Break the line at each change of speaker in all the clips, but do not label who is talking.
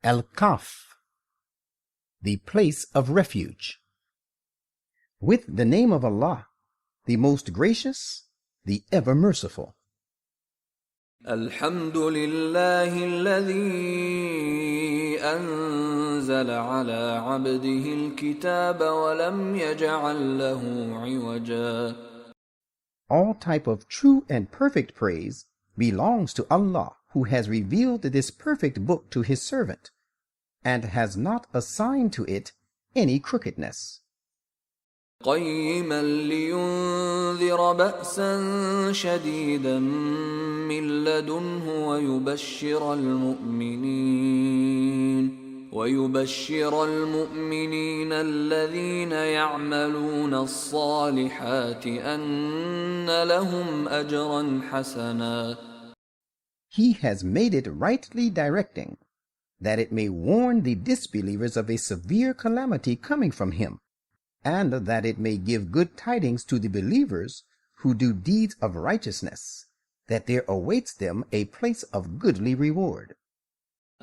Al-Kahf, the place of refuge. With the name of Allah, the most gracious, the ever merciful.
الحمد لله الذي أنزل على عبده الكتاب ولم يجعل له عوجا.
All type of true and perfect praise belongs to Allah, who has revealed this perfect book to his servant and has not assigned to it any crookedness.
قيما لينذر بأسا شديدا من لدنه ويبشر المؤمنين الذين يعملون الصالحات أن لهم أجرا حسنا.
He has made it rightly directing, that it may warn the disbelievers of a severe calamity coming from him, and that it may give good tidings to the believers who do deeds of righteousness, that there awaits them a place of goodly reward.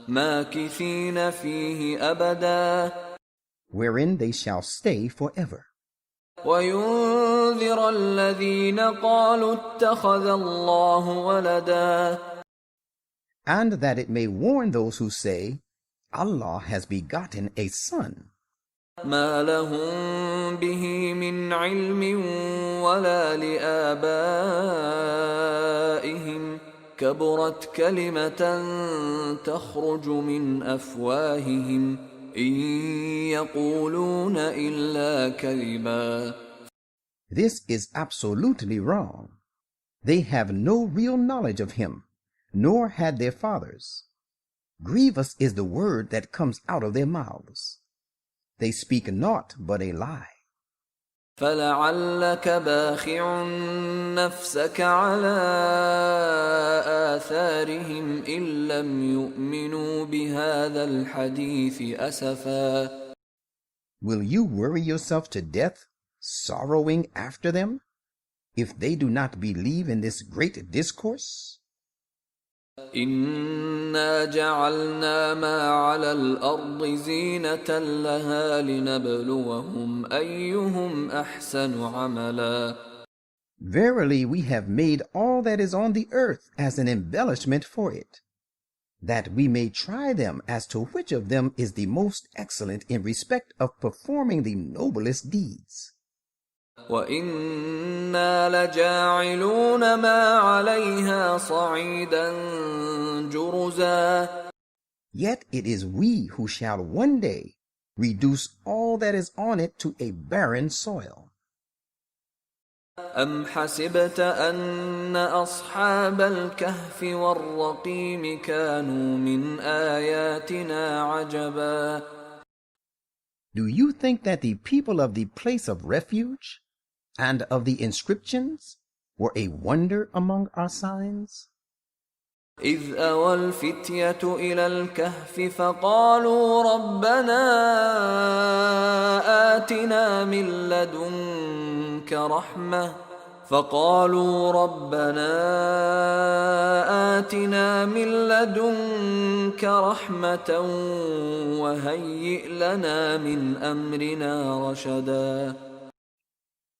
ماكثين فيه أبدا.
Wherein they shall stay forever.
وينذر الذين قالوا اتخذ الله ولدا.
And that it may warn those who say, Allah has begotten a son.
ما لهم به من علم ولا لآبائهم كبرت كلمة تخرج من أفواههم إن يقولون إلا كذبا.
This is absolutely wrong. They have no real knowledge of him, nor had their fathers. Grievous is the word that comes out of their mouths. They speak naught but a lie.
فلعلك باخع نفسك على آثارهم إن لم يؤمنوا بهذا الحديث أسفا.
Will you worry yourself to death, sorrowing after them, if they do not believe in this great discourse?
إنا جعلنا ما على الأرض زينة لها لنبلوهم أيهم أحسن عملا.
Verily we have made all that is on the earth as an embellishment for it, that we may try them as to which of them is the most excellent in respect of performing the noblest deeds.
وَإِنَّا لَجَاعِلُونَ مَا عَلَيْهَا صَعِيدًا جُرُزًا.
Yet it is we who shall one day reduce all that is on it to a barren soil.
أَمْ حَسِبْتَ أَنَّ أَصْحَابَ الْكَهْفِ وَالرَّقِيمِ كَانُوا مِنْ آيَاتِنَا عَجَبًا.
Do you think that the people of the place of refuge and of the inscriptions were a wonder among our signs?
إذ أوى الفتية إلى الكهف فقالوا ربنا آتنا من لدنك رحمة وهيئ لنا من أمرنا رشدا.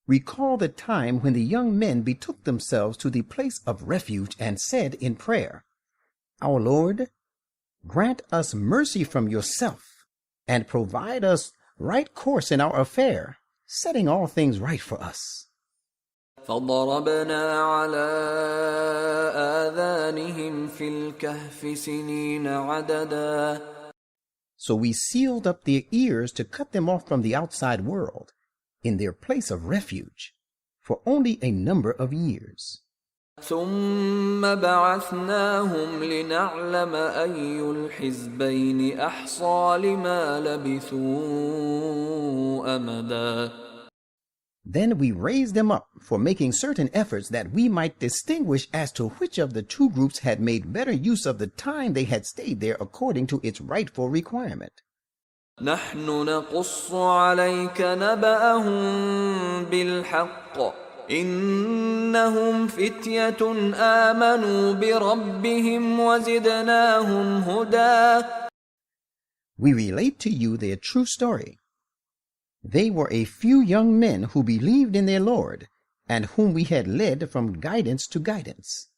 Recall the time when the young men betook themselves to the place of refuge and said in prayer, Our Lord, grant us mercy from yourself and provide us right course in our affair, setting all things right for us.
فضربنا على آذانهم في الكهف سنين عددا.
So we sealed up their ears to cut them off from the outside world in their place of refuge for only a number of years.
ثم بعثناهم لنعلم أي الحزبين أحصى لما لبثوا أمدا.
Then we raised them up for making certain efforts that we might distinguish as to which of the two groups had made better use of the time they had stayed there according to its rightful requirement.
نحن نقص عليك نبأهم بالحق إنهم فتية آمنوا بربهم وزدناهم هدى.
We relate to you their true story. They were a few young men who believed in their Lord, and whom we had led from guidance to guidance.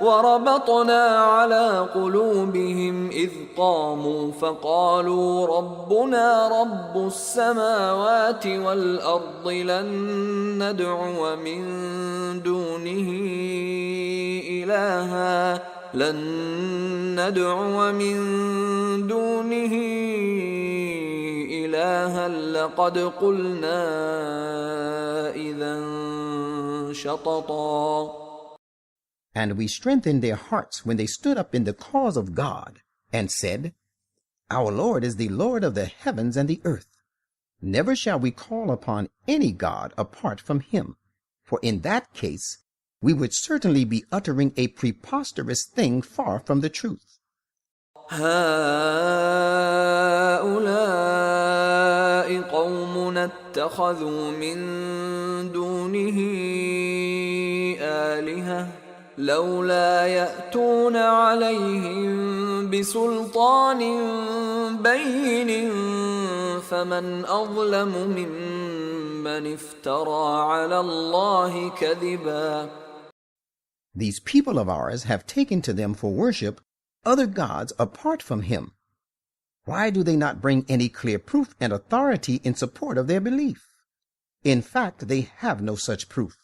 وربطنا على قلوبهم إذ قاموا فقالوا ربنا رب السماوات والأرض لن ندعو من دونه إلها لقد قلنا إذا شططا.
And we strengthened their hearts when they stood up in the cause of God, and said, Our Lord is the Lord of the heavens and the earth. Never shall we call upon any God apart from him, for in that case we would certainly be uttering a preposterous thing far from the truth.
هؤلاء قومنا اتخذوا من دونه آلهة لولا يأتون عليهم بسلطان بين فمن أظلم ممن افترى على الله كذبا.
These people of ours have taken to them for worship other gods apart from him. Why do they not bring any clear proof and authority in support of their belief? In fact, they have no such proof.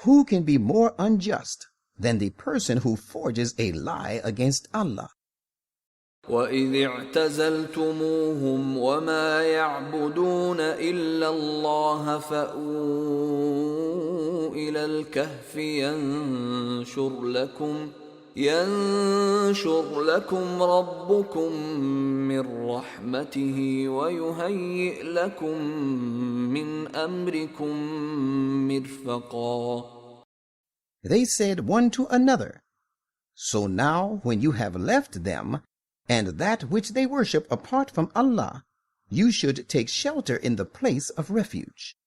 Who can be more unjust than the person who forges a lie against Allah?
وَإِذِ اعْتَزَلْتُمُوهُمْ وَمَا يَعْبُدُونَ إِلَّا اللَّهَ فَأْوُوا إِلَى الْكَهْفِ ينشر لكم ربكم من رحمته ويهيئ لكم من أمركم مرفقا.
They said one to another, So now when you have left them, and that which they worship apart from Allah, you should take shelter in the place of refuge.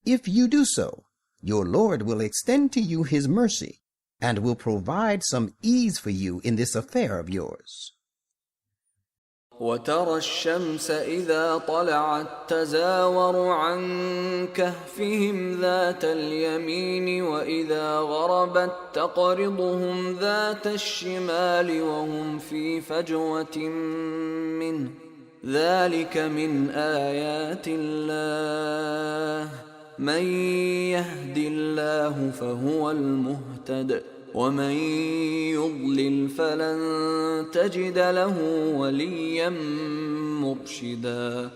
If you do so, your Lord will extend to you his mercy, and will provide some ease for you in this affair of yours.
وترى الشمس إذا طلعت تزاور عن كهفهم ذات اليمين وإذا غربت تقرضهم ذات الشمال وهم في فجوة منه ذلك من آيات الله من يهد الله فهو المهتد ومن يضلل فلن تجد له وليا مرشدا.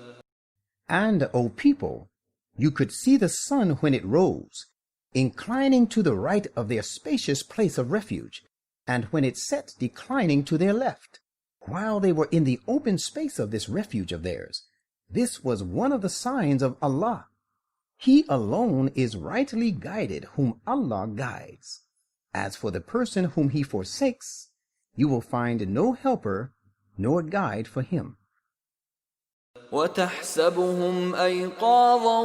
And, O people, you could see the sun when it rose, inclining to the right of their spacious place of refuge, and when it set declining to their left, while they were in the open space of this refuge of theirs. This was one of the signs of Allah. He alone is rightly guided whom Allah guides. As for the person whom he forsakes, you will find no helper nor guide for him.
وتحسبهم أيقاظا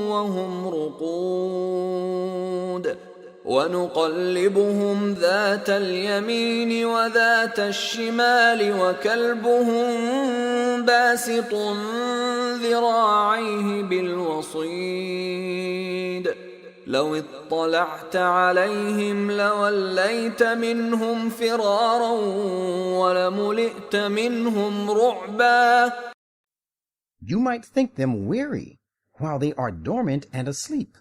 وهم رقود ونقلبهم ذات اليمين وذات الشمال وكلبهم باسط ذراعيه بالوصيد لو اطلعت عليهم لوليت منهم فرارا ولملئت منهم رعبا.
You might think them weary while they are dormant and asleep.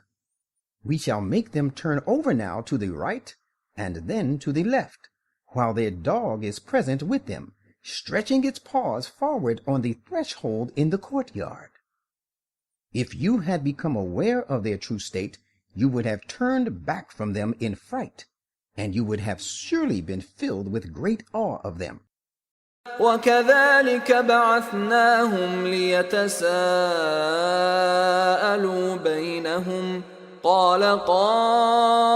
We shall make them turn over now to the right and then to the left, while their dog is present with them, stretching its paws forward on the threshold in the courtyard. If you had become aware of their true state, you would have turned back from them in fright, and you would have surely been filled with great awe of them.
وكذلك بعثناهم ليتساءلوا بينهم قال قائل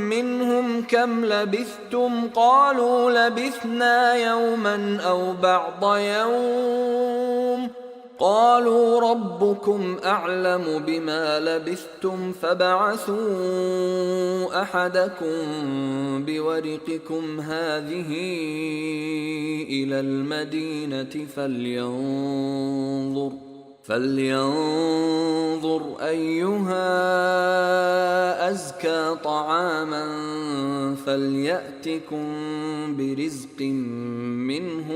منهم كم لبثتم قالوا لبثنا يوما أو بعض يوم قالوا ربكم أعلم بما لبثتم فابعثوا أحدكم بورقكم هذه إلى المدينة فلينظر أيها أزكى طعاما فليأتكم برزق منه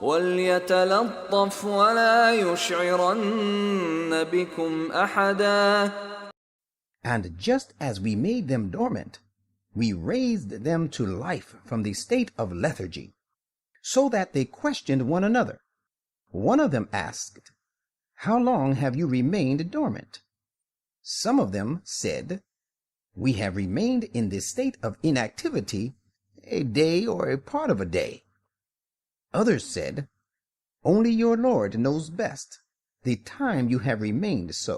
وليتلطف ولا يشعرن بكم أحدا.
And just as we made them dormant, we raised them to life from the state of lethargy, so that they questioned one another. One of them asked, "How long have you remained dormant?" Some of them said, "We have remained in this state of inactivity a day or a part of a day." Others said, "Only your Lord knows best the time you have remained so.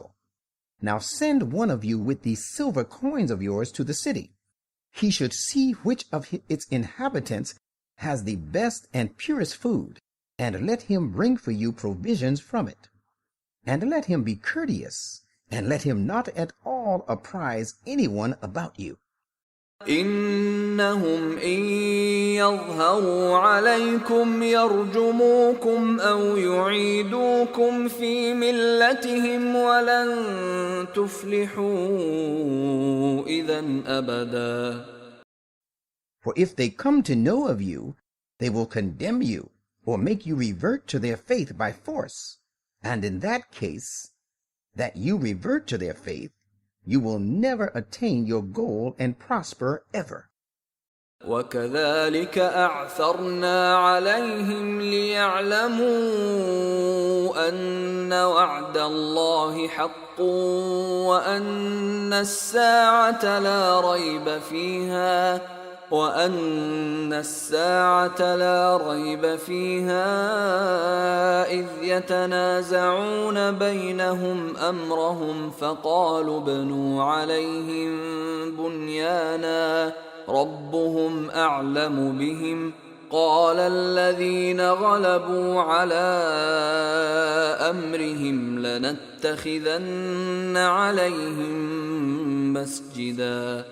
Now send one of you with these silver coins of yours to the city. He should see which of its inhabitants has the best and purest food, and let him bring for you provisions from it. And let him be courteous, and let him not at all apprise anyone about you."
إنهم إن يظهروا عليكم يرجموكم أو يعيدوكم في ملتهم ولن تفلحوا إذا أبدا.
For if they come to know of you, they will condemn you, or make you revert to their faith by force. And in that case, that you revert to their faith, you will never attain your goal and prosper ever.
وكذلك أعثرنا عليهم ليعلموا أن وعد الله حق وأن الساعة لا ريب فيها إذ يتنازعون بينهم أمرهم فقالوا ابنوا عليهم بنيانا ربهم أعلم بهم قال الذين غلبوا على أمرهم لنتخذن عليهم مسجدا.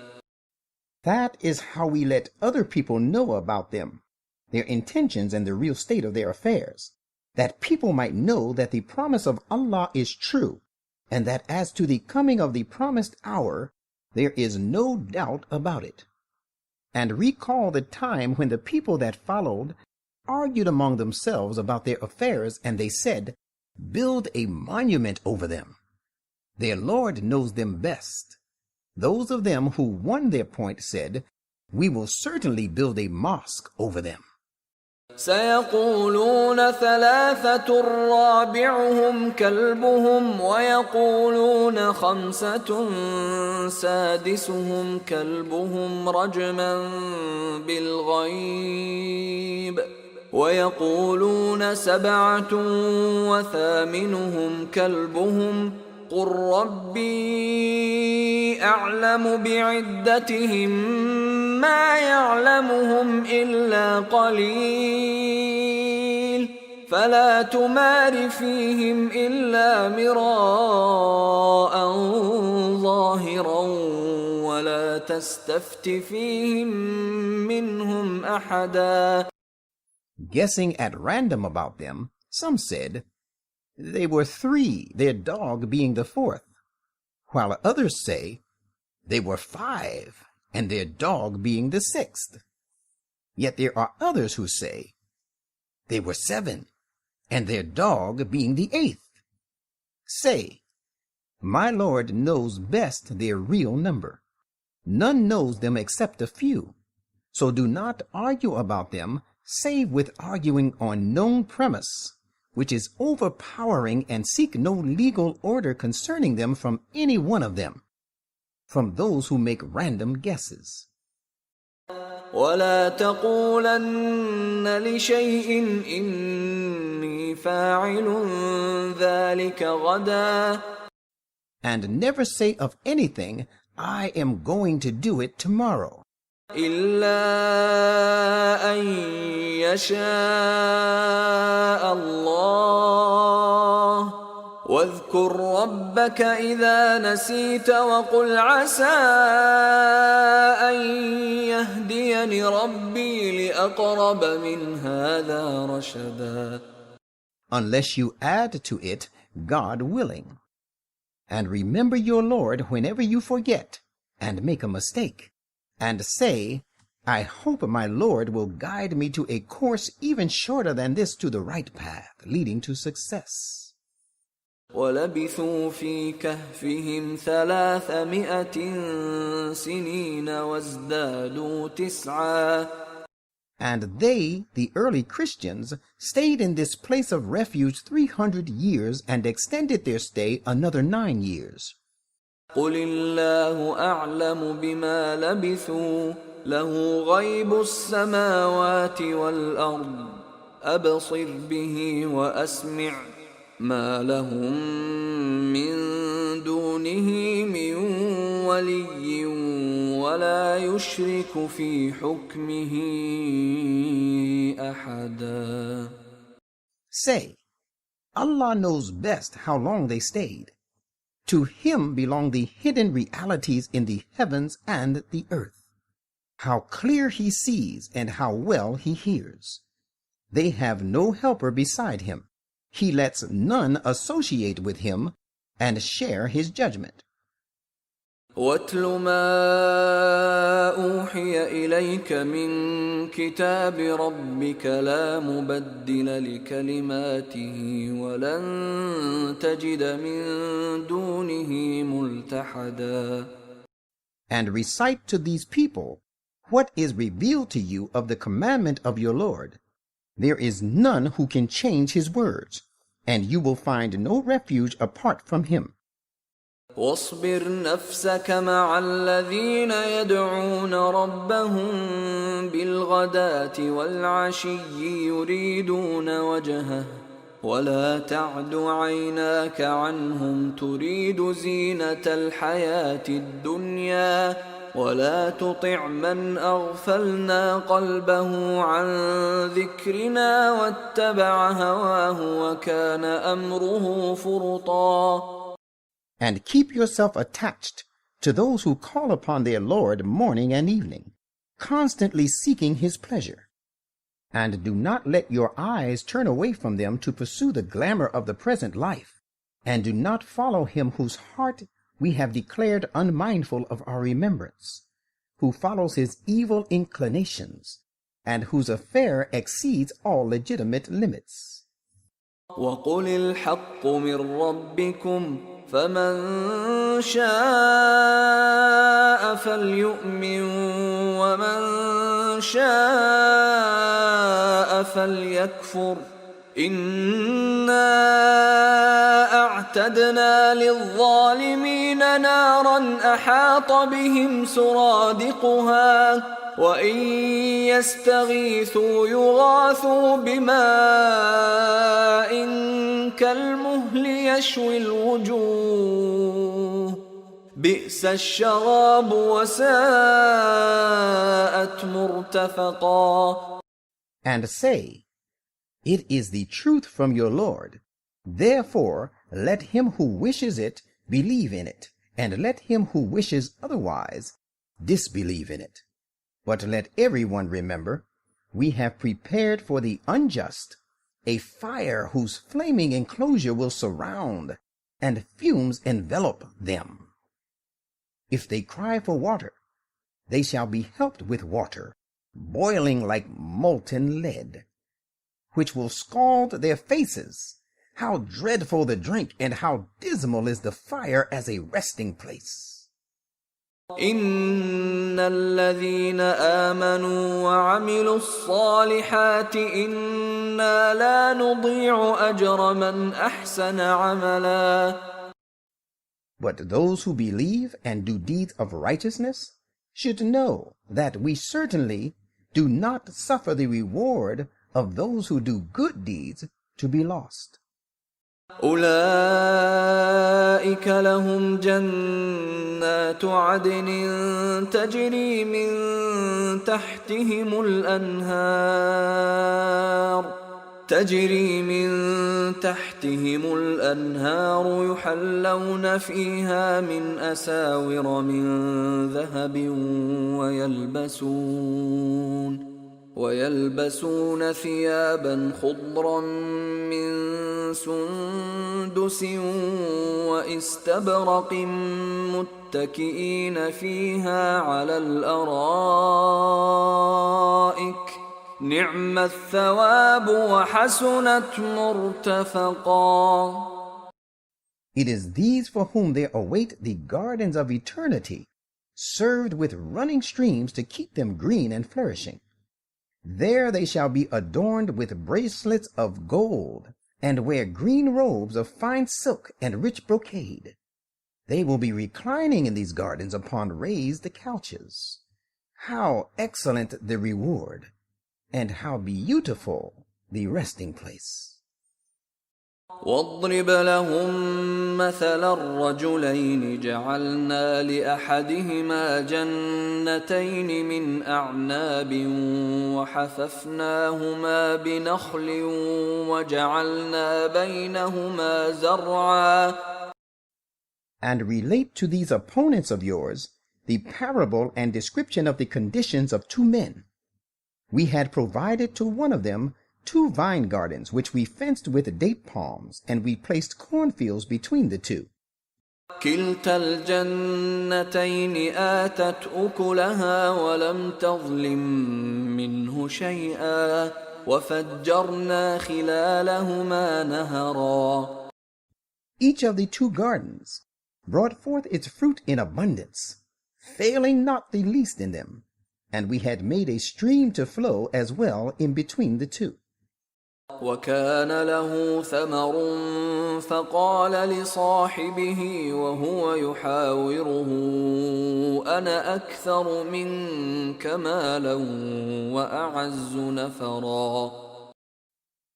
That is how we let other people know about them, their intentions and the real state of their affairs, that people might know that the promise of Allah is true, and that as to the coming of the promised hour, there is no doubt about it. And recall the time when the people that followed argued among themselves about their affairs, and they said, "Build a monument over them. Their Lord knows them best." Those of them who won their point said, "We will certainly build a mosque over them."
سيقولون ثلاثة رابعهم كلبهم ويقولون خمسة سادسهم كلبهم رجما بالغيب ويقولون سبعة وثامنهم كلبهم قل ربي أعلم بعدتهم ما يعلمهم إلا قليل فلا تمار فيهم إلا مراء ظاهرا ولا تستفت فيهم منهم أحدا.
Guessing at random about them, some said, "They were 3, their dog being the 4th," while others say, "They were 5, and their dog being the 6th. Yet there are others who say, "They were 7, and their dog being the 8th. Say, "My Lord knows best their real number. None knows them except a few. So do not argue about them, save with arguing on known premise, which is overpowering, and seek no legal order concerning them from any one of them, from those who make random guesses."
ولا تقولن لشيء إني فاعل ذلك غدا.
And never say of anything, "I am going to do it tomorrow."
إلا أن يشاء الله واذكر ربك إذا نسيت وقل عسى أن يهديني ربي لأقرب من هذا رشدا.
Unless you add to it, God willing. And remember your Lord whenever you forget and make a mistake, and say, I hope my Lord will guide me to a course even shorter than this to the right path, leading to success.
وَلَبِثُوا فِي كَهْفِهِمْ 300 سِنِينَ وَازْدَادُوا تِسْعًا.
And they, the early Christians, stayed in this place of refuge 300 years and extended their stay another 9 years.
قُلِ اللَّهُ أَعْلَمُ بِمَا لَبِثُوا لَهُ غَيْبُ السَّمَاوَاتِ وَالْأَرْضِ أَبْصِرْ بِهِ وَأَسْمِعْ مَا لَهُم مِّن دُونِهِ مِن وَلِيٍّ وَلَا يُشْرِكُ فِي حُكْمِهِ أَحَدًا.
Say, Allah knows best how long they stayed. To Him belong the hidden realities in the heavens and the earth. How clear He sees and how well He hears. They have no helper beside Him. He lets none associate with Him and share His judgment.
وَاتْلُ مَا أُوحِيَ إِلَيْكَ مِن كِتَابِ رَبِّكَ لَا مُبَدِّلَ لِكَلِمَاتِهِ وَلَن تَجِدَ مِن دُونِهِ مُلْتَحَدًا.
And recite to these people what is revealed to you of the commandment of your Lord. There is none who can change His words, and you will find no refuge apart from Him.
واصبر نفسك مع الذين يدعون ربهم بالغداة والعشي يريدون وجهه ولا تعد عيناك عنهم تريد زينة الحياة الدنيا ولا تطع من أغفلنا قلبه عن ذكرنا واتبع هواه وكان أمره فرطا.
And keep yourself attached to those who call upon their Lord morning and evening, constantly seeking His pleasure. And do not let your eyes turn away from them to pursue the glamour of the present life, and do not follow him whose heart we have declared unmindful of our remembrance, who follows his evil inclinations, and whose affair exceeds all legitimate limits.
وَقُلِ الْحَقُّ مِنْ رَبِّكُمْ فَمَنْ شَاءَ فَلْيُؤْمِنْ وَمَنْ شَاءَ فَلْيَكْفُرْ إِنَّا أَعْتَدْنَا لِلظَّالِمِينَ نَارًا أَحَاطَ بِهِمْ سُرَادِقُهَا وَإِنْ يَسْتَغِيثُوا يُغَاثُوا بِمَاءٍ كَالْمُهْلِ يَشْوِي الْوُجُوهَ بِئْسَ الشَّرَابُ وَسَاءَتْ مُرْتَفَقًا.
And say, it is the truth from your Lord. Therefore, let him who wishes it believe in it, and let him who wishes otherwise disbelieve in it. But let everyone remember, we have prepared for the unjust a fire whose flaming enclosure will surround, and fumes envelop them. If they cry for water, they shall be helped with water, boiling like molten lead, which will scald their faces. How dreadful the drink, and how dismal is the fire as a resting place.
إِنَّ الَّذِينَ آمَنُوا وَعَمِلُوا الصَّالِحَاتِ إِنَّا لَا نُضِيعُ أَجْرَ مَنْ أَحْسَنَ عَمَلًا.
But those who believe and do deeds of righteousness should know that we certainly do not suffer the reward of those who do good deeds to be lost.
أولئك لهم جنات عدن تجري من تحتهم الأنهار يحلون فيها من أساور من ذهب ويلبسون ثيابا خضرا من سندس واستبرق متكئين فيها على الأرائك نعم الثواب وحسنت مرتفقا.
It is these for whom there await the gardens of eternity, served with running streams to keep them green and flourishing. There they shall be adorned with bracelets of gold, and wear green robes of fine silk and rich brocade. They will be reclining in these gardens upon raised couches. How excellent the reward, and how beautiful the resting place.
واضرب لهم مثل الرجلين جعلنا لأحدهما جنتين من أعناب وحففناهما بنخل وجعلنا بينهما زرعا.
And relate to these opponents of yours the parable and description of the conditions of two men. We had provided to one of them 2 vine gardens, which we fenced with date palms, and we placed cornfields between the 2.
كلتا الجنتين آتت أكلها ولم تظلم منه شيئا وفجرنا خلالهما نهرا.
Each of the 2 gardens brought forth its fruit in abundance, failing not the least in them, and we had made a stream to flow as well in between the 2.
وكان له ثمر فقال لصاحبه وهو يحاوره أنا أكثر منك مالا وأعز نفرا.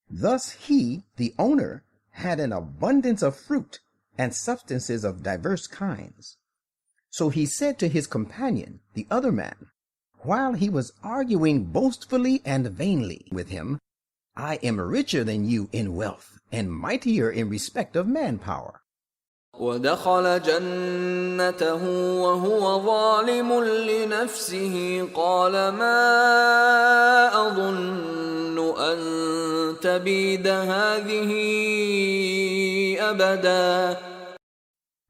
Thus he, the owner, had an abundance of fruit and substances of diverse kinds. So he said to his companion, the other man, while he was arguing boastfully and vainly with him, I am richer than you in wealth and mightier in respect of manpower.
ودخل جنته وهو ظالم لنفسه قال ما أظن أن تبيد هذه أبدا.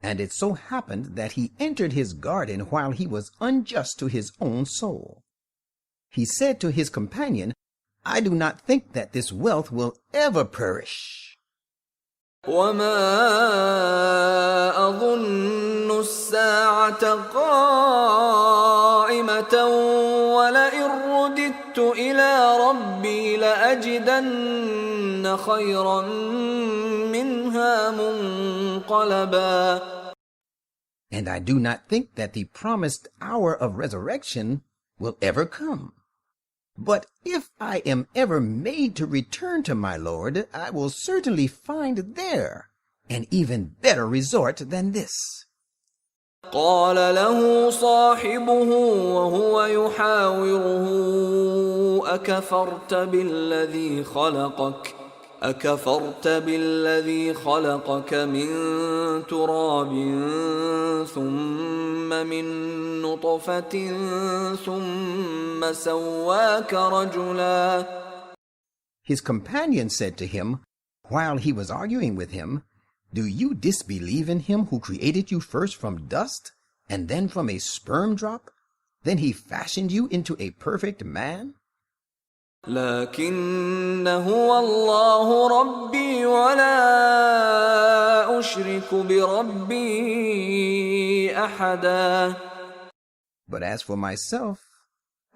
And it so happened that he entered his garden while he was unjust to his own soul. He said to his companion, I do not think that this wealth will ever perish.
وما أظن الساعة قائمة ولئن رددت إلى ربي لأجدن خيرا منها منقلبا.
And I do not think that the promised hour of resurrection will ever come. But if I am ever made to return to my Lord, I will certainly find there an even better resort than this.
قال له صاحبه وهو يحاوره أكفرت بالذي خلقك من تراب ثم من نطفة ثم سواك رجلا.
His companion said to him, while he was arguing with him, do you disbelieve in him who created you first from dust, and then from a sperm drop? Then he fashioned you into a perfect man?
لكن هو الله ربي ولا أشرك بربي أحدا.
But as for myself,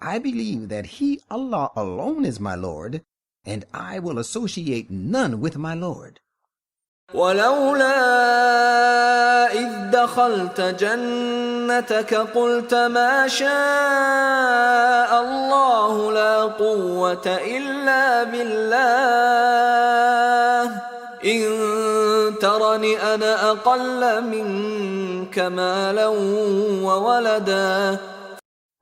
I believe that He, Allah alone, is my Lord, and I will associate none with my Lord.
ولولا إذ دخلت جنتك قلت ما شاء الله لا قوة إلا بالله إن ترني أنا أقل منك مالا وولدا.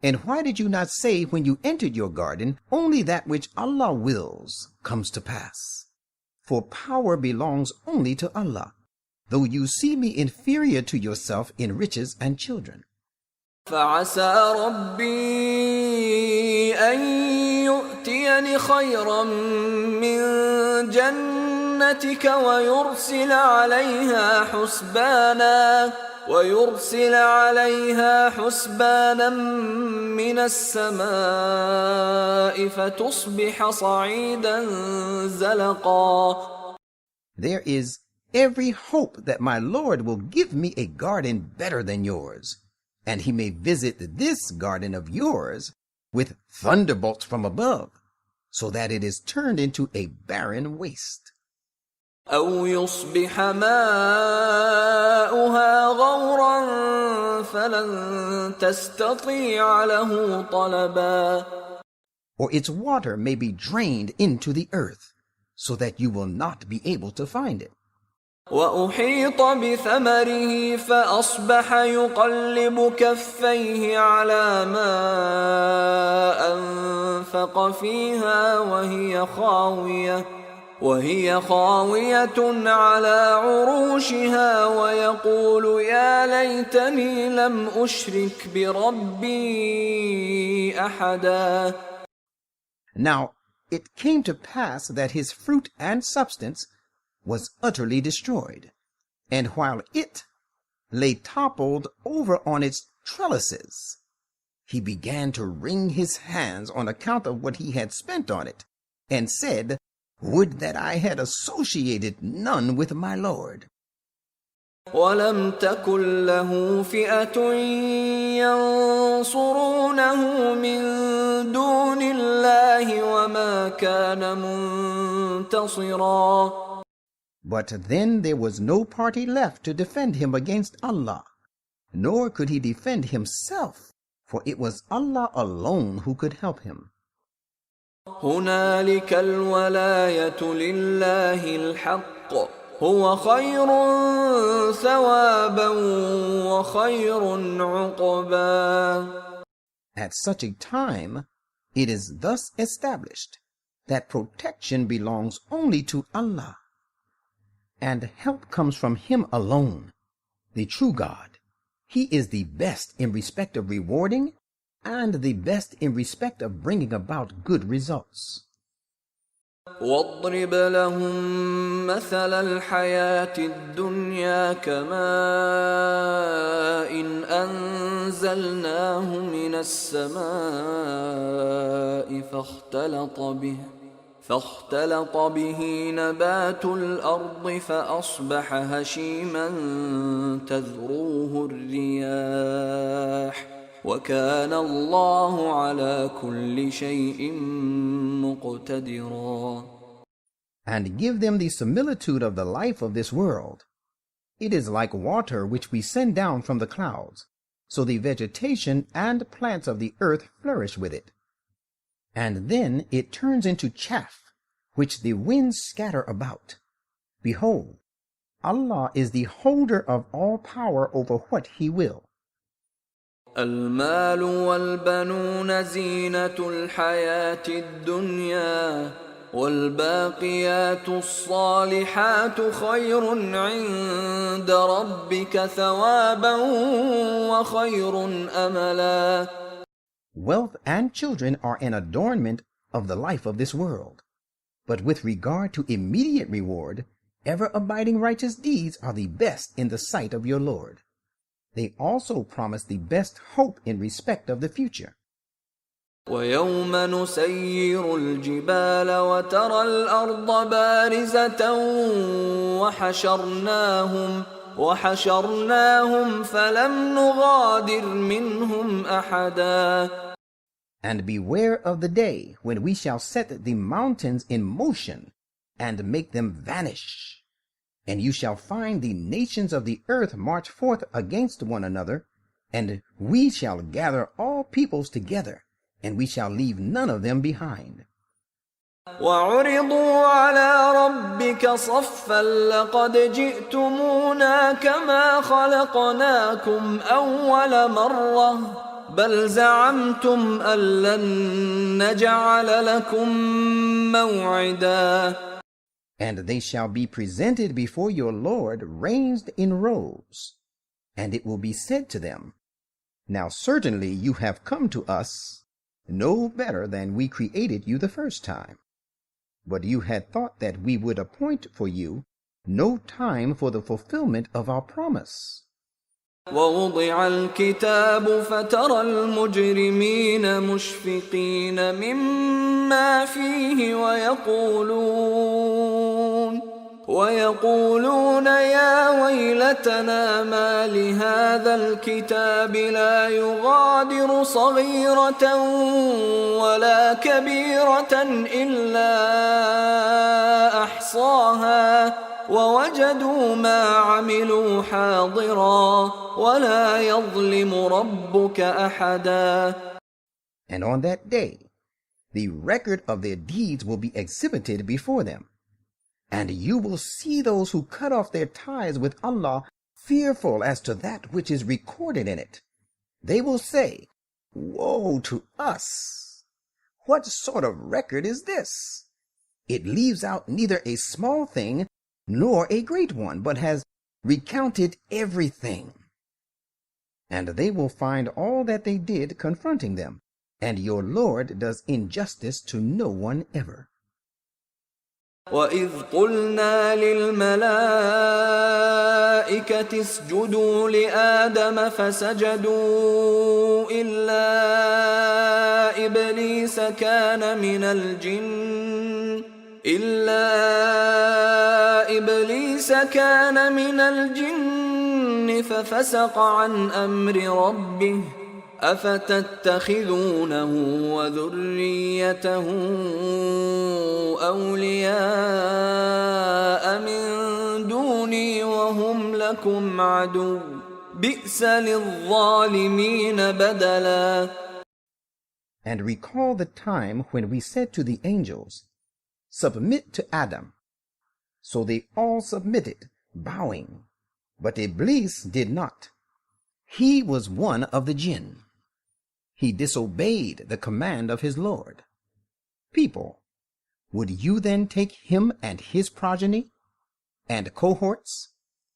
And why did you not say when you entered your garden, only that which Allah wills comes to pass? For power belongs only to Allah, though you see me inferior to yourself in riches and children.
فعسى ربي أن يؤتيني خيرا من جنتك ويرسل عليها حسبانا من السماء فتصبح صعيدا زلقا.
There is every hope that my Lord will give me a garden better than yours, and he may visit this garden of yours with thunderbolts from above, so that it is turned into a barren waste.
أو يصبح ماؤها غورا فلن تستطيع له طلبا.
Or its water may be drained into the earth, so that you will not be able to find it.
وأحيط بثمره فأصبح يقلب كفيه على ما أنفق فيها وهي خاوية على عروشها ويقول يا ليتني لم أشرك بربي أحدا.
Now it came to pass that his fruit and substance was utterly destroyed, and while it lay toppled over on its trellises, he began to wring his hands on account of what he had spent on it, and said, would that I had associated none with my Lord.
ولم تكن له فئة ينصرونه من دون الله وما كان منتصرا.
But then there was no party left to defend him against Allah, nor could he defend himself, for it was Allah alone who could help him.
هنالك الولاية لله الحق هو خير ثوابا وخير عقبا.
At such a time, it is thus established that protection belongs only to Allah, and help comes from Him alone, the true God. He is the best in respect of rewarding, and the best in respect of bringing about good results.
واضرب لهم مثل الحياة الدنيا كماء أنزلناه من السماء فاختلط به نبات الأرض فأصبح هشيما تذروه الرياح وكان الله على كل شيء مقتدرا.
And give them the similitude of the life of this world. It is like water which we send down from the clouds, so the vegetation and plants of the earth flourish with it. And then it turns into chaff, which the winds scatter about. Behold, Allah is the holder of all power over what He will.
المال والبنون زينة الحياة الدنيا والباقيات الصالحات خير عند ربك ثوابا وخير أملا.
Wealth and children are an adornment of the life of this world, but with regard to immediate reward, ever-abiding righteous deeds are the best in the sight of your Lord. They also promise the best hope in respect of the future.
ويوم نسير الجبال وترى الأرض بارزة وحشرناهم فلم نغادر منهم أحدا.
And beware of the day when we shall set the mountains in motion and make them vanish. And you shall find the nations of the earth march forth against one another, and we shall gather all peoples together, and we shall leave none of them behind.
وعرضوا على ربك صفا لقد جئتمونا كما خلقناكم أول مرة بل زعمتم أن لن نجعل لكم موعدا.
And they shall be presented before your Lord ranged in rows. And it will be said to them, Now certainly you have come to us no better than we created you the first time. But you had thought that we would appoint for you no time for the fulfillment of our promise.
ووضع الكتاب فترى المجرمين مشفقين مما فيه ويقولون يا ويلتنا ما لهذا الكتاب لا يغادر صغيرة ولا كبيرة إلا أحصاها ووجدوا ما عملوا حاضرا ولا يظلم ربك أحدا.
And on that day, the record of their deeds will be exhibited before them. And you will see those who cut off their ties with Allah fearful as to that which is recorded in it. They will say, Woe to us! What sort of record is this? It leaves out neither a small thing nor a great one, but has recounted everything. And they will find all that they did confronting them, and your Lord does injustice to no one ever.
وَإِذْ قُلْنَا لِلْمَلَائِكَةِ اسْجُدُوا لِآدَمَ فَسَجَدُوا إِلَّا إِبْلِيسَ كَانَ مِنَ الْجِنِّ فَفَسَقَ عَنْ أَمْرِ رَبِّهِ أفتتخذونه وذريته أولياء من دوني وهم لكم عدو بئس للظالمين بدلا.
And recall the time when we said to the angels, Submit to Adam. So they all submitted, bowing. But Iblis did not. He was one of the jinn. He disobeyed the command of his Lord. People, would you then take him and his progeny and cohorts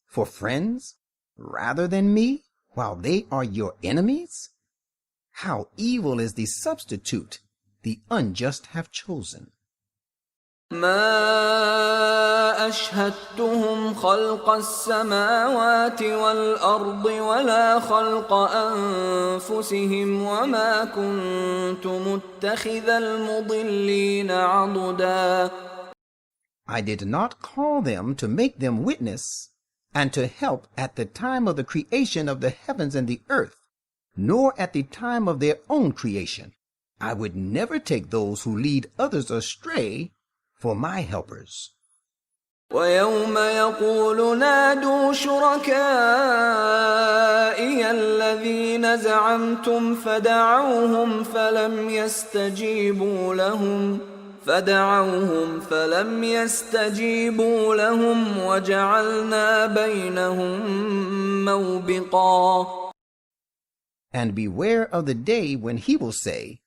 for friends rather than me, while they are your enemies? How evil is the substitute the unjust have chosen.
ما أشهدتهم خلق السماوات والأرض ولا خلق أنفسهم وما كنت متخذ المضلين عضدا.
I did not call them to make them witness and to help at the time of the creation of the heavens and the earth, nor at the time of their own creation. I would never take those who lead others astray for my helpers.
ويوم يقول نادوا شركائي الذين زعمتم فدعوهم فلم يستجيبوا لهم وجعلنا بينهم موبقا.
And beware of the day when he will say,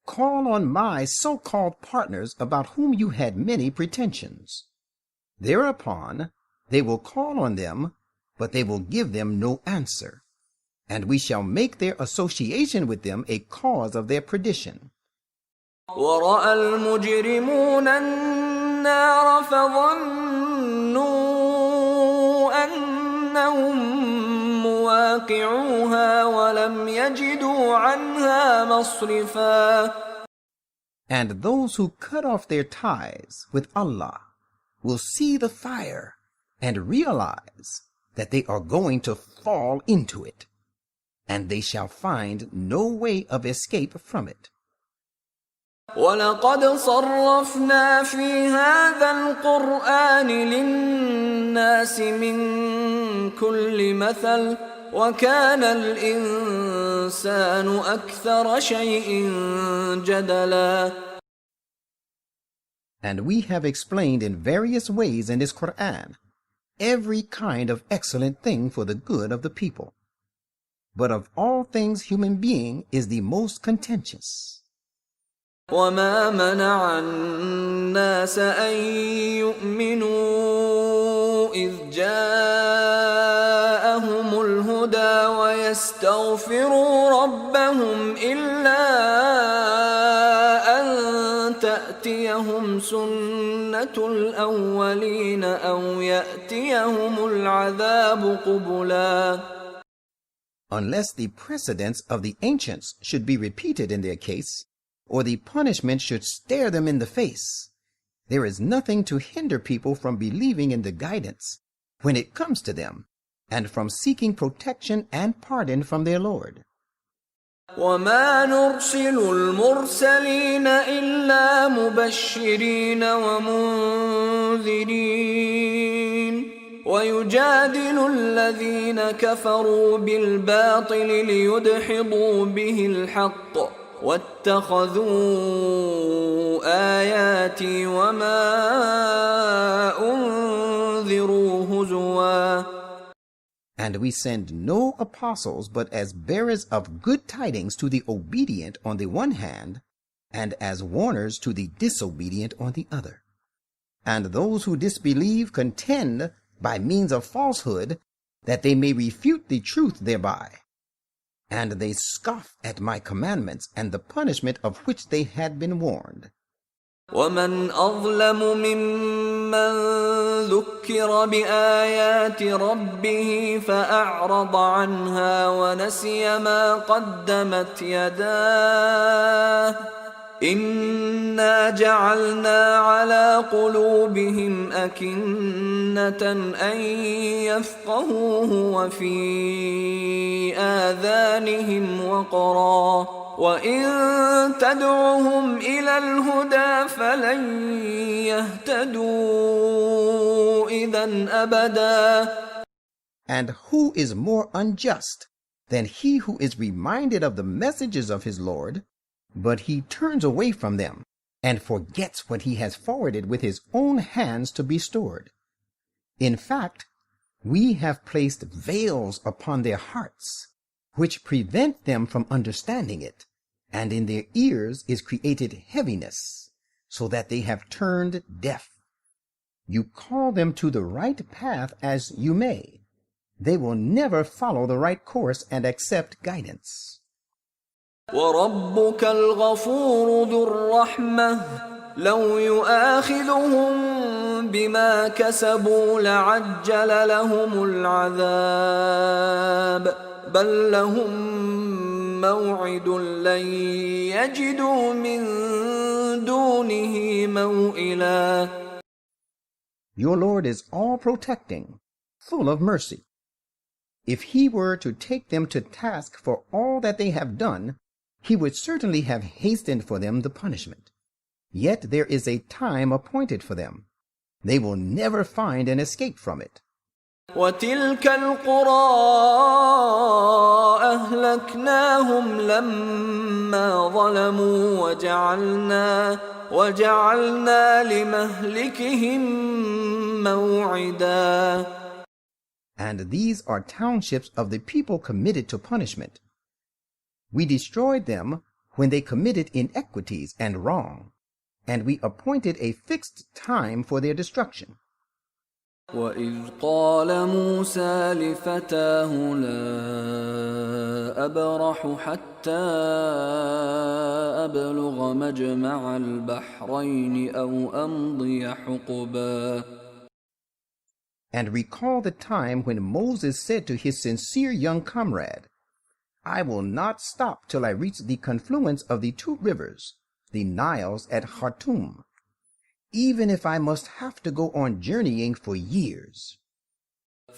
Call on my so-called partners about whom you had many pretensions. Thereupon they will call on them, but they will give them no answer, and we shall make their association with them a cause of their perdition.
ورأى المجرمون النار فظنوا أنهم مواقعوها ولم يجدوا عنها مصرفا.
And those who cut off their ties with Allah will see the fire and realize that they are going to fall into it, and they shall find no way of escape from it.
وَلَقَدْ صَرَّفْنَا فِي هَذَا الْقُرْآنِ لِلنَّاسِ مِنْ كُلِّ مَثَلٍ وَكَانَ الْإِنسَانُ أَكْثَرَ شَيْءٍ جَدَلًا.
And we have explained in various ways in this Quran every kind of excellent thing for the good of the people. But of all things, human being is the most contentious.
وما منع الناس أن يؤمنوا إذ جاءهم الهدى ويستغفروا ربهم إلا أن تأتيهم سنة الأولين أو يأتيهم العذاب قبلا.
Unless the precedents of the ancients should be repeated in their case, or the punishment should stare them in the face, there is nothing to hinder people from believing in the guidance when it comes to them, and from seeking protection and pardon from their Lord.
وما نرسل المرسلين إلا مبشرين ومنذرين ويجادل الذين كفروا بالباطل ليدحضوا به الحق واتخذوا آياتي وما أنذروا هزوا.
And we send no apostles but as bearers of good tidings to the obedient on the one hand, and as warners to the disobedient on the other. And those who disbelieve contend by means of falsehood, that they may refute the truth thereby. And they scoff at my commandments and the punishment of which they had been warned.
ومن أظلم ممن ذكر بآيات ربه فأعرض عنها ونسي ما قدمت يداه إنا جعلنا على قلوبهم أكنة أن يفقهوه وفي آذانهم وقرا وإن تدعهم إلى الهدى فلن يهتدوا إذا أبدا.
And who is more unjust than he who is reminded of the messages of his Lord, but he turns away from them and forgets what he has forwarded with his own hands to be stored? In fact, we have placed veils upon their hearts, which prevent them from understanding it, and in their ears is created heaviness, so that they have turned deaf. You call them to the right path as you may. They will never follow the right course and accept guidance.
وَرَبُّكَ الْغَفُورُ ذُو الرَّحْمَةِ لَوْ يُؤَاخِذُهُم بِمَا كَسَبُوا لَعَجَّلَ لَهُمُ الْعَذَابَ بَل لَّهُم مَّوْعِدٌ لَّن يَجِدُوا مِن دُونِهِ مَوْئِلًا.
Your Lord is all-protecting, full of mercy. If he were to take them to task for all that they have done, he would certainly have hastened for them the punishment. Yet there is a time appointed for them. They will never find an escape from it.
وَتِلْكَ الْقُرَىٰ أَهْلَكْنَاهُمْ لَمَّا ظَلَمُوا وَجَعَلْنَا لِمَهْلِكِهِم مَّوْعِدًا.
And these are townships of the people committed to punishment. We destroyed them when they committed inequities and wrong, and we appointed a fixed time for their destruction.
وَإِذْ قَالَ مُوسَى لِفَتَاهُ لَا أَبْرَحُ حَتَّى أَبْلُغَ مَجْمَعَ الْبَحْرَيْنِ أَوْ أَمْضِيَ حُقُبًا.
And recall the time when Moses said to his sincere young comrade, I will not stop till I reach the confluence of the two rivers, the Niles at Khartoum, even if I must have to go on journeying for years.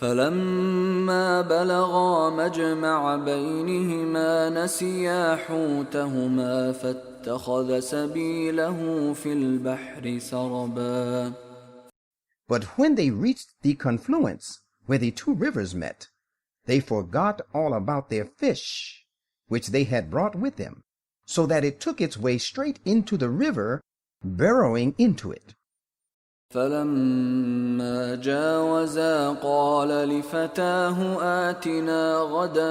فَلَمَّا بَلَغَا مَجْمَعَ بَيْنِهِمَا نَسِيَا حُوتَهُمَا فَاتَّخَذَ سَبِيلَهُ فِي الْبَحْرِ سَرَبًا.
But when they reached the confluence where the two rivers met, they forgot all about their fish, which they had brought with them, so that it took its way straight into the river, burrowing into it.
فلما جاوزا قال لفتاه آتنا غداءنا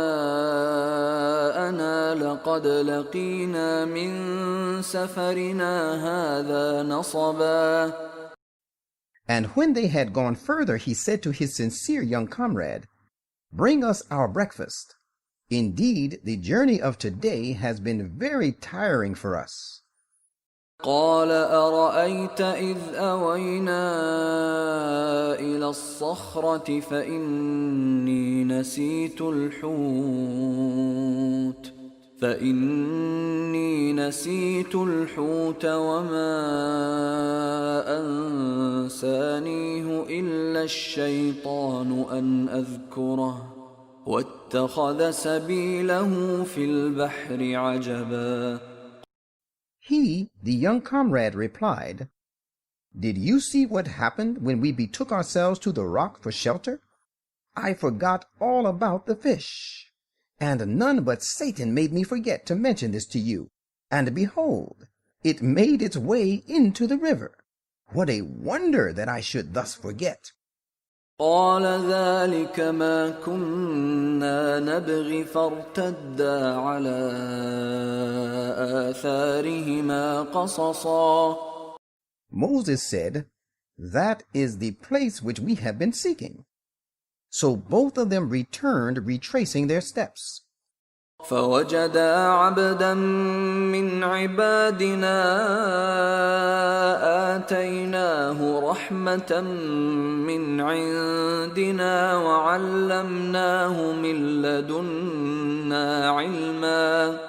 لقد لقينا من سفرنا هذا نصبا.
And when they had gone further, he said to his sincere young comrade, "Bring us our breakfast. Indeed, the journey of today has been very tiring for us."
قال أرأيت إذ أوينا إلى الصخرة فإني نسيت الحوت وما أنسانيه إلا الشيطان أن أذكره واتخذ سبيله في البحر عجبا.
He, the young comrade, replied, "Did you see what happened when we betook ourselves to the rock for shelter? I forgot all about the fish, and none but Satan made me forget to mention this to you. And behold, it made its way into the river. What a wonder that I should thus forget."
قال ذلك ما كنا نبغي فارتدا على آثارهما قصصا.
Moses said, "That is the place which we have been seeking." So both of them returned, retracing their steps.
فوجدا عبدا من عبادنا آتيناه رحمة من عندنا وعلمناه من لدنا علما.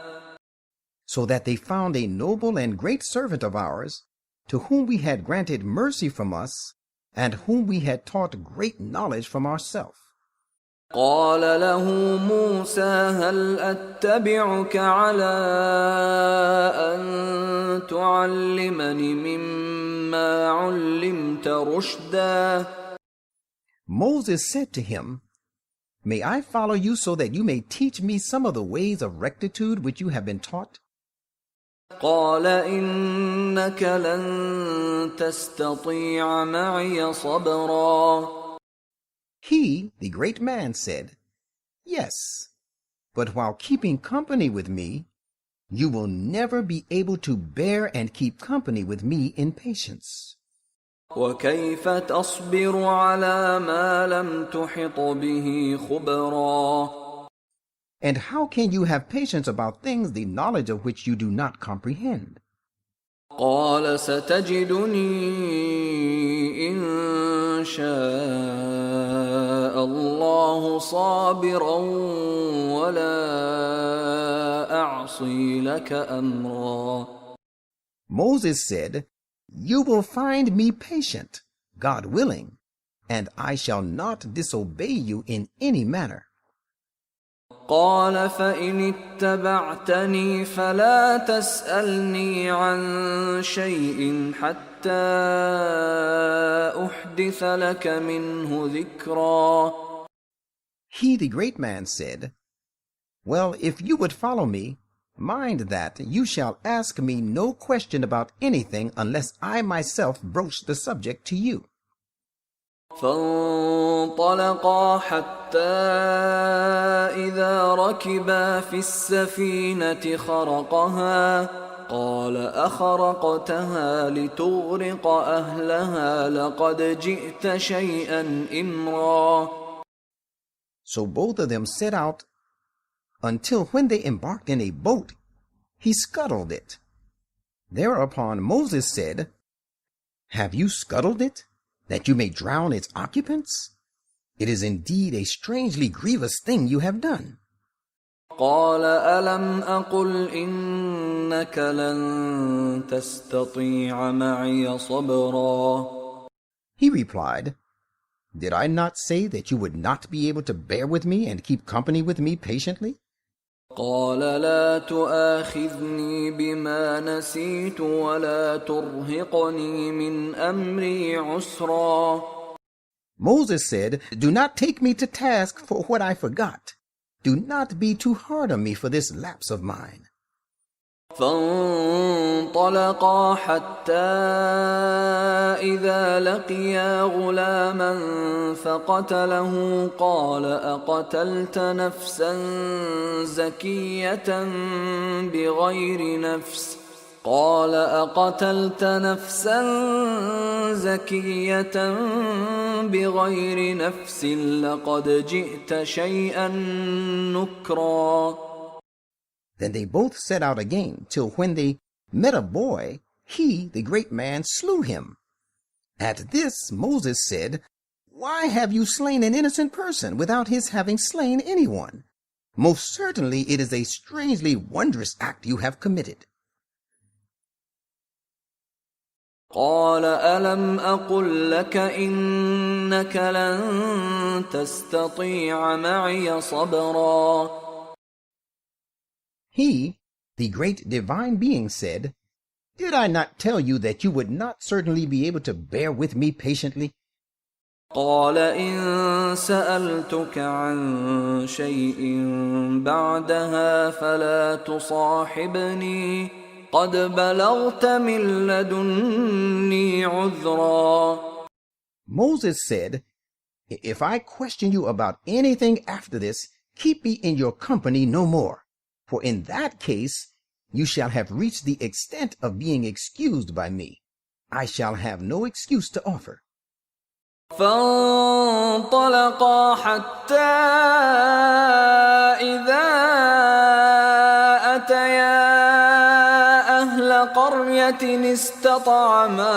So that they found a noble and great servant of ours, to whom we had granted mercy from us, and whom we had taught great knowledge from ourselves.
قال له موسى هل أتبعك على أن تعلمني مما علمت رشدا.
Moses said to him, "May I follow you so that you may teach me some of the ways of rectitude which you have been taught?"
قال إنك لن تستطيع معي صبرا.
He, the great man, said, "Yes, but while keeping company with me, you will never be able to bear and keep company with me in patience."
وكيف تصبر على ما لم تحط به خبرا.
And how can you have patience about things the knowledge of which you do not comprehend?
قال ستجدني إن شاء الله صابرا ولا أعصي لك أمرا.
Moses said, "You will find me patient, God willing, and I shall not disobey you in any manner."
قال فإن اتبعتني فلا تسألني عن شيء حتى أحدث لك منه ذكرا.
He, the great man, said, "Well, if you would follow me, mind that you shall ask me no question about anything unless I myself broach the subject to you."
فانطلقا حتى إذا ركبا في السفينة خرقها قال أخرقتها لتغرق أهلها لقد جئت شيئا إمرا.
So both of them set out until when they embarked in a boat, he scuttled it. Thereupon Moses said, "Have you scuttled it, that you may drown its occupants? It is indeed a strangely grievous thing you have done."
قال ألم أقل إنك لن تستطيع معي صبرا.
He replied, "Did I not say that you would not be able to bear with me and keep company with me patiently?"
قال لا تؤاخذني بما نسيت ولا ترهقني من أمري عسرا.
Moses said, "Do not take me to task for what I forgot. Do not be too hard on me for this lapse of mine."
فانطلقا حتى إذا لقيا غلاما فقتله قال أقتلت نفسا زكية بغير نفس لقد جئت شيئا نكرا.
Then they both set out again, till when they met a boy, he, the great man, slew him. At this Moses said, Why have you slain an innocent person without his having slain anyone? Most certainly it is a strangely wondrous act you have committed.
قال ألم أقل لك إنك لن تستطيع معي صبرا.
He, the great divine being, said, Did I not tell you that you would not certainly be able to bear with me patiently?
قال إن سألتك عن شيء بعدها فلا تصاحبني قد بلغت من لدني عذرا.
Moses said, If I question you about anything after this, keep me in your company no more. For in that case, you shall have reached the extent of being excused by me. I shall have no excuse to offer.
فانطلقا حتى إذا أتيا أهل قرية استطعما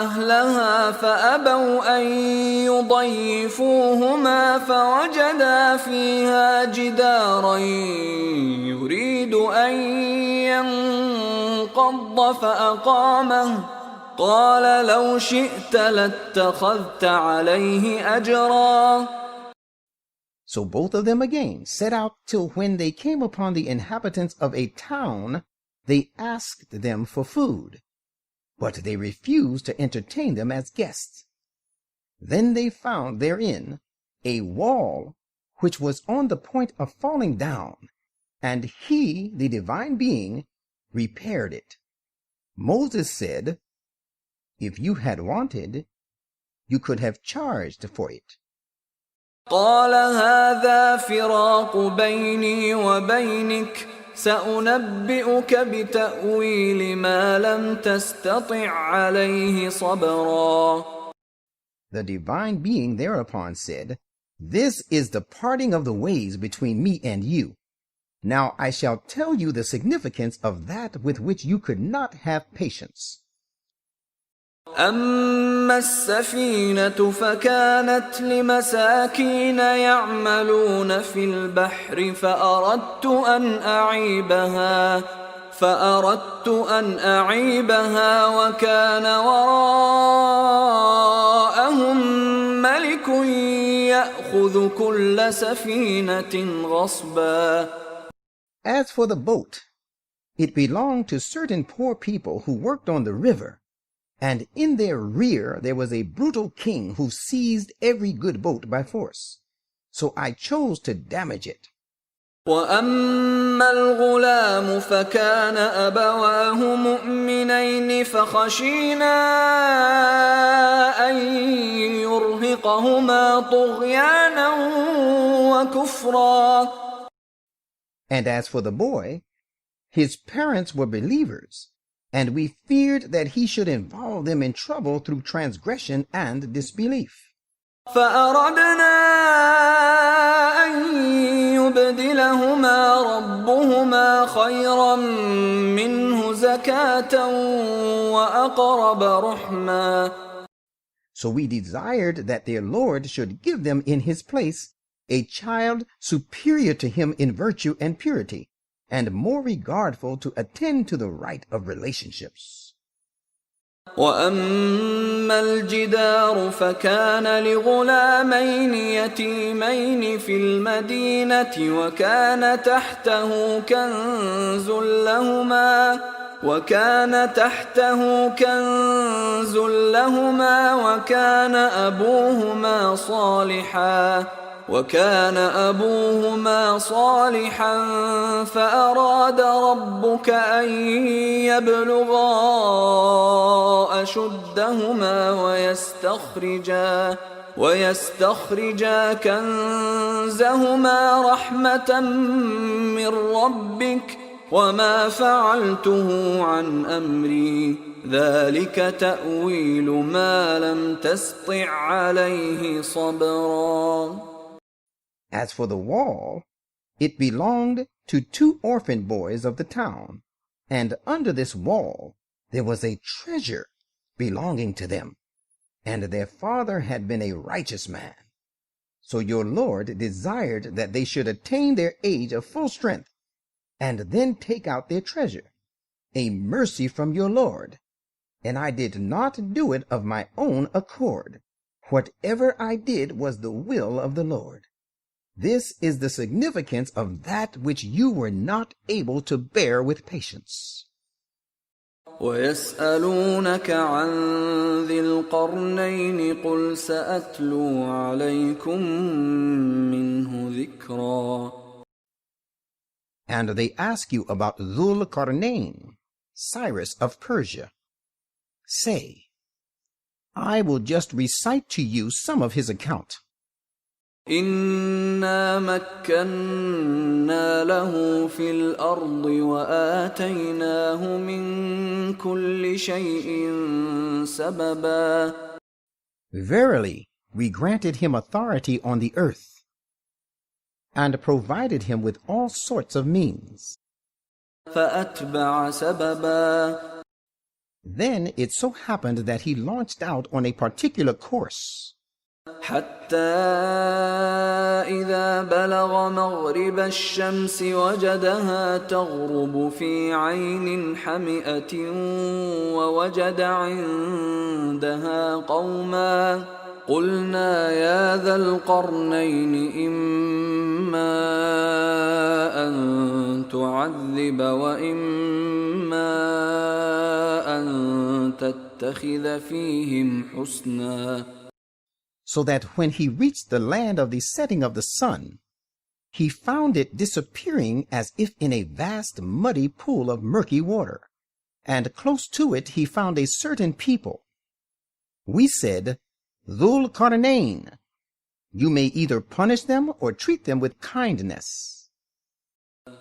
أهلها فأبوا أن يضيفوهما فوجدا فيها جدارا يريد أن ينقض فأقامه قال لو شئت لاتخذت عليه أجرا.
So both of them again set out till when they came upon the inhabitants of a town, they asked them for food, but they refused to entertain them as guests. Then they found therein a wall which was on the point of falling down, and he, the divine being, repaired it. Moses said, If you had wanted, you could have charged for it.
قال هذا فراق بيني وبينك سأنبئك بتأويل ما لم تستطع عليه صبرا.
The divine being thereupon said, This is the parting of the ways between me and you. Now I shall tell you the significance of that with which you could not have patience.
أما السفينة فكانت لمساكين يعملون في البحر فأردت أن أعيبها وكان وراءهم ملك يأخذ كل سفينة غصبا.
As for the boat, it belonged to certain poor people who worked on the river, and in their rear there was a brutal king who seized every good boat by force. So I chose to damage it.
وأما الغلام فكان أبواه مؤمنين فخشينا أن يرهقهما طغيانا وكفرا.
And as for the boy, his parents were believers, and we feared that he should involve them in trouble through transgression and disbelief.
فأردنا أن يبدلهما ربهما خيرا منه زكاة وأقرب رحما.
So we desired that their Lord should give them in his place a child superior to him in virtue and purity, and more regardful to attend to the right of relationships.
وأما الجدار فكان لغلامين يتيمين في المدينة وكان تحته كنز لهما وكان أبوهما صالحا وكان أبوهما صالحا فأراد ربك أن يبلغا أشدهما ويستخرجا كنزهما رحمة من ربك وما فعلته عن أمري ذلك تأويل ما لم تسطع عليه صبرا.
As for the wall, it belonged to 2 orphan boys of the town, and under this wall there was a treasure belonging to them, and their father had been a righteous man. So your Lord desired that they should attain their age of full strength, and then take out their treasure, a mercy from your Lord. And I did not do it of my own accord. Whatever I did was the will of the Lord. This is the significance of that which you were not able to bear with patience.
وَيَسْأَلُونَكَ عَنْ ذِي الْقَرْنَيْنِ قُلْ سَأَتْلُو عَلَيْكُمْ مِنْهُ ذِكْرًا.
And they ask you about Dhul Qarnayn, Cyrus of Persia. Say, I will just recite to you some of his account.
إِنَّا مَكَّنَّا لَهُ فِي الْأَرْضِ وَآتَيْنَاهُ مِنْ كُلِّ شَيْءٍ سَبَبًا.
Verily, we granted him authority on the earth, and provided him with all sorts of means.
فَأَتْبَعَ سَبَبًا.
Then it so happened that he launched out on a particular course,
حتى إذا بلغ مغرب الشمس وجدها تغرب في عين حمئة ووجد عندها قوما قلنا يا ذا القرنين إما أن تعذب وإما أن تتخذ فيهم حسنا.
so that when he reached the land of the setting of the sun, he found it disappearing as if in a vast muddy pool of murky water, and close to it he found a certain people. We said, Dhul Qarnayn, you may either punish them or treat them with kindness.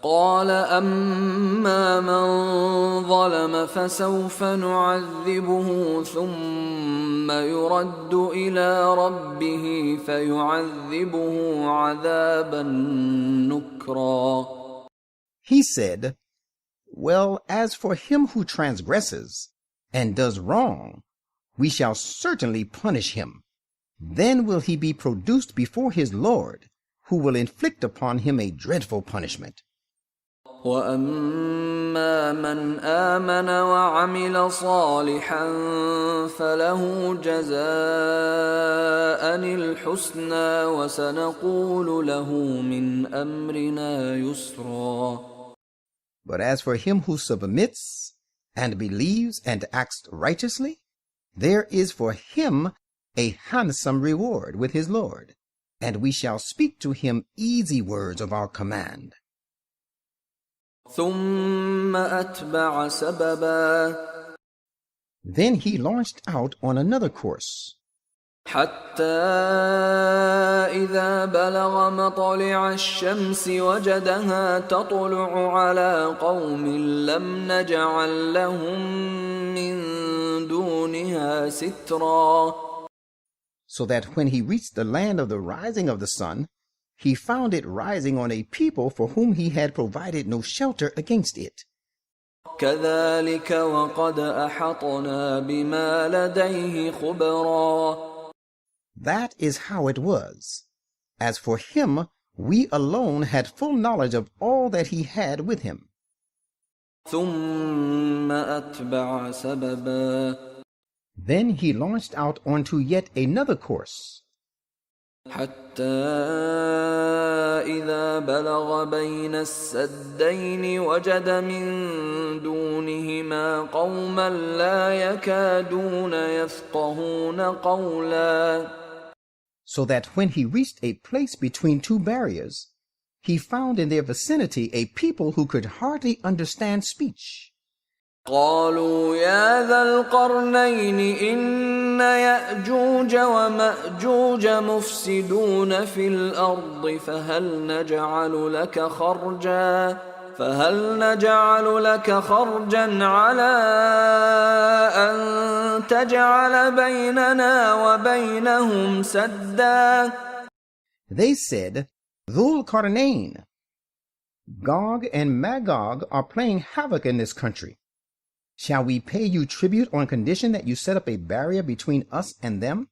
قال أما من ظلم فسوف نعذبه ثم يرد إلى ربه فيعذبه عذابا نكرا.
He said, well, as for him who transgresses and does wrong, we shall certainly punish him. Then will he be produced before his Lord, who will inflict upon him a dreadful punishment.
وَأَمَّا مَنْ آمَنَ وَعَمِلَ صَالِحًا فَلَهُ جَزَاءً الْحُسْنَى وَسَنَقُولُ لَهُ مِنْ أَمْرِنَا يُسْرًا.
But as for him who submits and believes and acts righteously, there is for him a handsome reward with his Lord, and we shall speak to him easy words of our command.
ثم أتبع سببا.
Then he launched out on another course,
حتى إذا بلغ مطلع الشمس وجدها تطلع على قوم لم نجعل لهم من دونها سترا.
so that when he reached the land of the rising of the sun, he found it rising on a people for whom he had provided no shelter against it.
كذلك وقد أحطنا بما لديه خبرا.
That is how it was. As for him, we alone had full knowledge of all that he had with him.
ثم أتبع سببا.
Then he launched out onto yet another course,
حتى إذا بلغ بين السدين وجد من دونهما قوما لا يكادون يفقهون قولا.
so that when he reached a place between two barriers, he found in their vicinity a people who could hardly understand speech.
قالوا يا ذا القرنين إن يأجوج ومأجوج مفسدون في الأرض فهل نجعل لك خرجا على أن تجعل بيننا وبينهم سدا.
They said, Dhul Qarnayn, Gog and Magog are playing havoc in this country. Shall we pay you tribute on condition that you set up a barrier between us and them?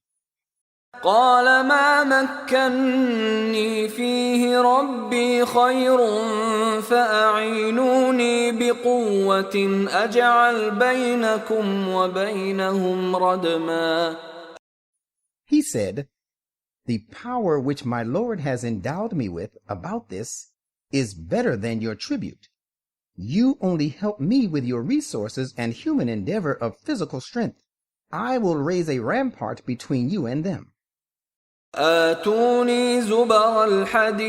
قال ما مكني فيه ربي خير فأعينوني بقوة أجعل بينكم وبينهم ردما.
He said, The power which my Lord has endowed me with about this is better than your tribute. You only help me with your resources and human endeavor of physical strength. I will raise a rampart between you and them.
آتوني زبر الحديد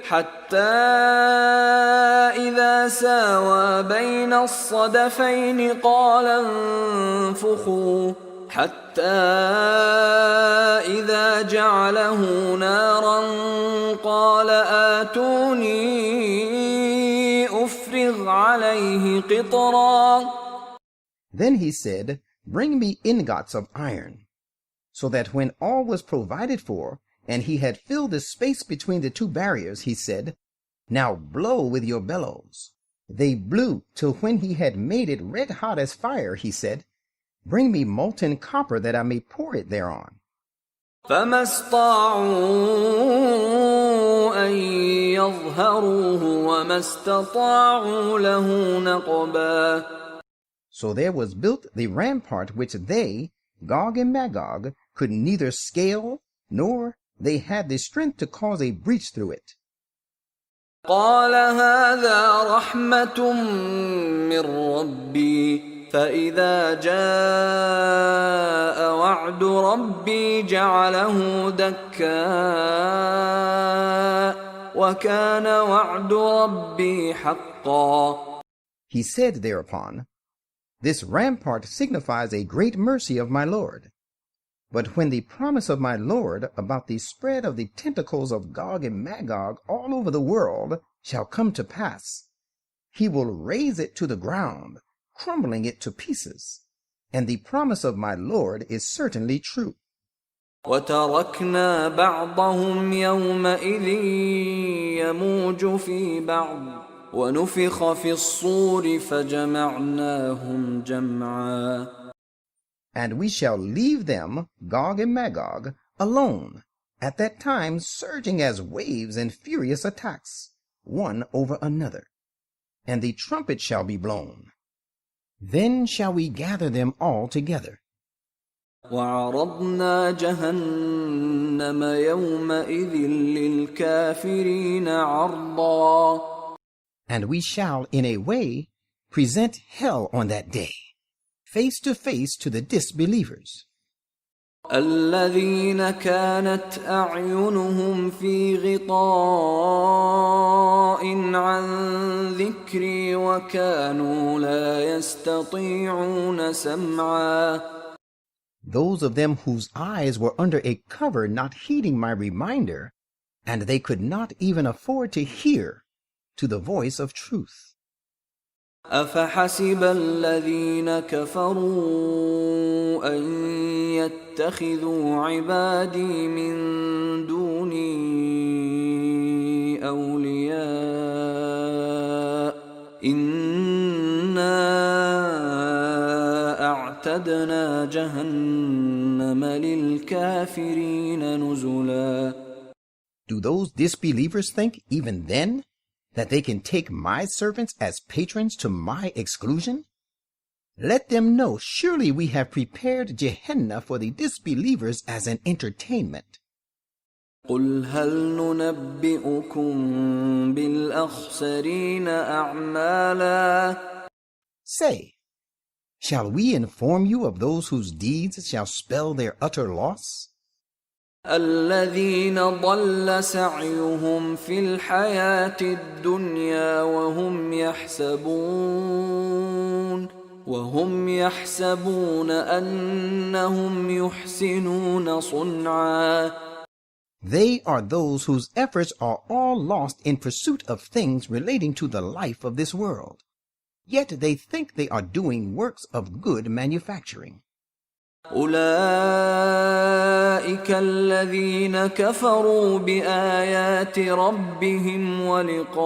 حتى إذا ساوى بين الصدفين قال انفخوا حتى إذا جعله نارا قال آتوني أفرغ عليه قطرا.
Then he said, Bring me ingots of iron, so that when all was provided for, and he had filled the space between the two barriers, he said, Now blow with your bellows. They blew till when he had made it red hot as fire, he said, Bring me molten copper that I may pour it thereon.
فما استطاعوا أن يظهروه وما استطاعوا له نقبا.
So there was built the rampart which they, Gog and Magog, could neither scale, nor they had the strength to cause a breach through it.
قال هذا رحمة من ربي فإذا جاء وعد ربي جعله دكاء وكان وعد ربي حقا.
He said thereupon, This rampart signifies a great mercy of my Lord. But when the promise of my Lord about the spread of the tentacles of Gog and Magog all over the world shall come to pass, he will raze it to the ground, crumbling it to pieces. And the promise of my Lord is certainly true.
وتركنا بعضهم يومئذ يموج في بعض ونفخ في الصور فجمعناهم جمعا.
And we shall leave them, Gog and Magog, alone, at that time surging as waves in furious attacks, one over another. And the trumpet shall be blown. Then shall we gather them all together.
وعرضنا جهنم يومئذ للكافرين عرضا.
And we shall, in a way, present hell on that day, face to face to the disbelievers.
الذين كانت أعينهم في غطاء عن ذكري وكانوا لا يستطيعون سمعا.
Those of them whose eyes were under a cover not heeding my reminder, and they could not even afford to hear to the voice of truth.
أفحسب الذين كفروا أن يتخذوا عبادي من دوني أولياء إنا أعتدنا جهنم للكافرين نزلا.
Do those disbelievers think, even then, that they can take my servants as patrons to my exclusion? Let them know, surely we have prepared Gehenna for the disbelievers as an entertainment.
قل هل ننبئكم بالأخسرين أعمالا.
Say, Shall we inform you of those whose deeds shall spell their utter loss?
الذين ضل سعيهم في الحياة الدنيا وهم يحسبون أنهم يحسنون صنعا.
They are those whose efforts are all lost in pursuit of things relating to the life of this world. Yet they think they are doing works of good manufacturing.
أولئك الذين كفروا بآيات ربهم ولقائه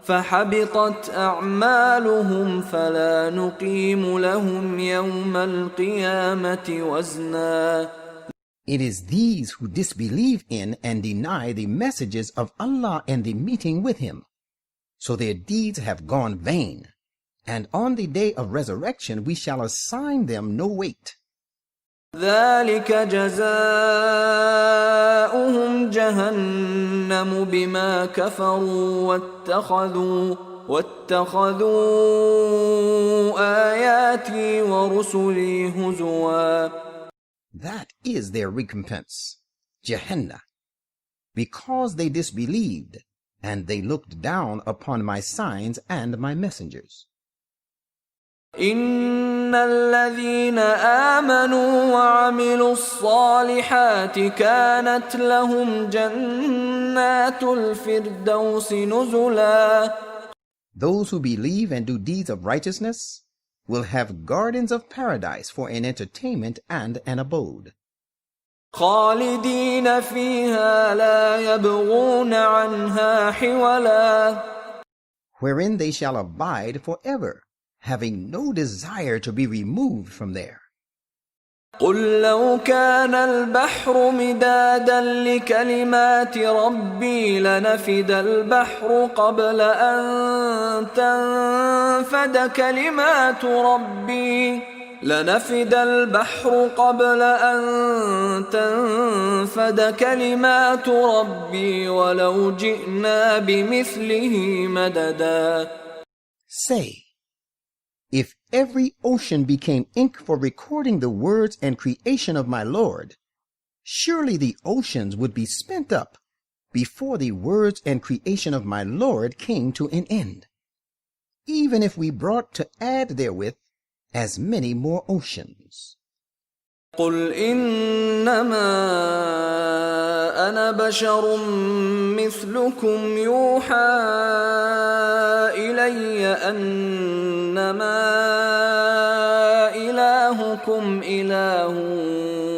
فحبطت أعمالهم فلا نقيم لهم يوم القيامة وزنا.
It is these who disbelieve in and deny the messages of Allah and the meeting with Him. So their deeds have gone vain, and on the day of resurrection we shall assign them no weight.
ذلك جزاؤهم جهنم بما كفروا واتخذوا آياتي ورسلي هزوا.
That is their recompense, Jahannam, because they disbelieved, and they looked down upon my signs and my messengers.
إن الذين آمنوا وعملوا الصالحات كانت لهم جنات الفردوس نزلا.
Those who believe and do deeds of righteousness will have gardens of paradise for an entertainment and an abode.
خالدين فيها لا يبغون عنها حولا.
Wherein they shall abide forever, having no desire to be removed from there.
قل لو كان البحر مدادا لكلمات ربي لنفد البحر قبل أن تنفد كلمات ربي ولو جئنا بمثله مددا.
Say, if every ocean became ink for recording the words and creation of my Lord, surely the oceans would be spent up before the words and creation of my Lord came to an end, even if we brought to add therewith as many more oceans.
قل إنما أنا بشر مثلكم يوحى إلي أنما إلهكم إله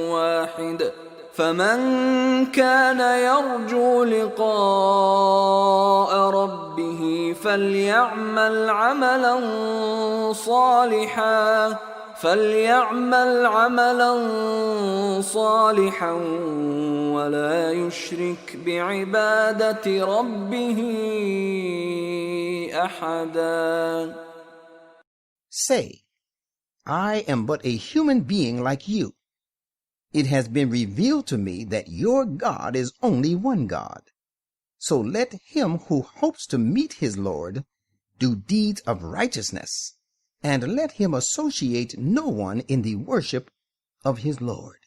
واحد فمن كان يرجو لقاء ربه فليعمل عملا صالحا ولا يشرك بعبادة ربه أحدا.
Say, I am but a human being like you. It has been revealed to me that your God is only one God. So let him who hopes to meet his Lord do deeds of righteousness, and let him associate no one in the worship of his Lord.